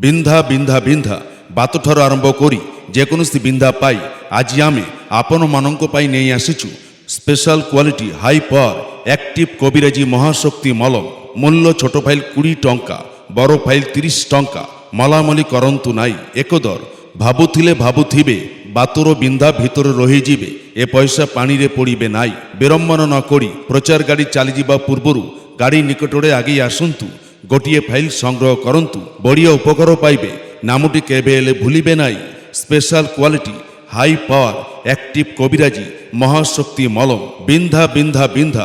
ବିନ୍ଧା ବିନ୍ଧା ବିନ୍ଧା ବାତଠାରୁ ଆରମ୍ଭ କରି ଯେକୌଣସି ବିନ୍ଧା ପାଇ ଆଜି ଆମେ ଆପଣମାନଙ୍କ ପାଇଁ ନେଇ ଆସିଛୁ special quality high power active କବିରାଜି ମହାଶକ୍ତି ମଲମ। ମୂଲ୍ୟ ଛୋଟ ଫାଇଲ 20 ଟଙ୍କା, ବଡ଼ ଫାଇଲ 30 ଟଙ୍କା। ମଲାମଲି କରନ୍ତୁ ନାହିଁ, ଏକ ଦର। ଭାବୁଥିଲେ ଭାବୁଥିବେ ବାତର ବିନ୍ଧା ଭିତରେ ରହିଯିବେ, ଏ ପଇସା ପାଣିରେ ପଡ଼ିବେ ନାହିଁ। ବିଡ଼ମ୍ବନା ନ କରି ପ୍ରଚାର ଗାଡ଼ି ଚାଲିଯିବା ପୂର୍ବରୁ ଗାଡ଼ି ନିକଟରେ ଆଗେଇ ଆସନ୍ତୁ, ଗୋଟିଏ ଫାଇଲ ସଂଗ୍ରହ କରନ୍ତୁ, ବଢ଼ିଆ ଉପକାର ପାଇବେ। ନାମଟି କେବେ ହେଲେ ଭୁଲିବେ ନାହିଁ। Special quality high power active କବିରାଜି ମହାଶକ୍ତି ମଲମ। ବିନ୍ଧା ବିନ୍ଧା ବିନ୍ଧା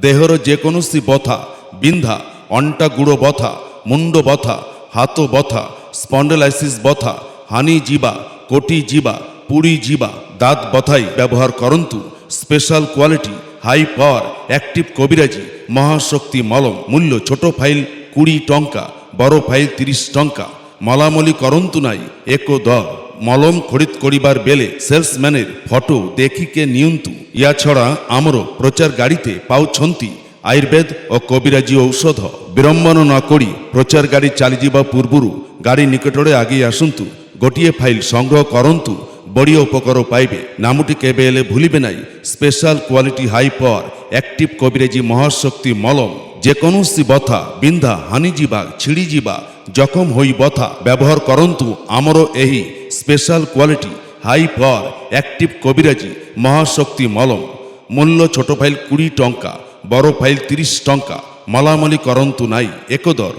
ଦେହର ଯେକୌଣସି ବଥା, ବିନ୍ଧା, ଅଣ୍ଟା ଗୁଡ଼ ବଥା, ମୁଣ୍ଡ ବଥା, ହାତ ବଥା, ସ୍ପଣ୍ଡେଲାଇସିସ୍ ବଥା, ହାନି ଯିବା, କୋଟି ଯିବା, ପୁଡ଼ି ଯିବା, ଦାঁত ବଥାଇ ବ୍ୟବହାର କରନ୍ତୁ special quality high power active କବିରାଜି ମହାଶକ୍ତି ମଲମ। ମୂଲ୍ୟ ଛୋଟ ଫାଇଲ 20 ଟଙ୍କା, ବଡ଼ ଫାଇଲ 30 ଟଙ୍କା। ମଲାମଲି କରନ୍ତୁ ନାହିଁ, ଏକ ଦର। ମଲମ ଖରିଦ କରିবার বেলে সেলসম্যানের ফটো দেখিকে নিয়ন্তু। ইয়া ছড়া আমার প্রচার গাড়িতে পাউছন্তি আয়ুর্বেদ ও কবিরাজি ঔষধ। বিড়ম্বনা ন করি প্রচার গাড়ি চালিযা পূর্বরু গাড়ি নিকটরে আগেই আসন্তু, গোটিয়ে ফাইল সংগ্রহ করন্তু, বড়িয়া উপকার পাইবে। নামটি কেবে এলে ভুলিবে নাই। Special quality high power active কবিরাজি মহাশক্তি মলম। যেকୌଣସି ବଥା, ବିନ୍ଧା, ହାନିଯିବା, ଛିଡ଼ିଯିବା, ଜଖମ ହୋଇ ବଥା ବ୍ୟବହାର କରନ୍ତୁ ଆମର ଏହି special quality high power active କବିରାଜି ମହାଶକ୍ତି ମଲମ। ମୂଲ୍ୟ ଛୋଟ ଫାଇଲ 20 ଟଙ୍କା, ବଡ଼ ଫାଇଲ 30 ଟଙ୍କା। ମଲାମଲି କରନ୍ତୁ ନାହିଁ, ଏକ ଦର।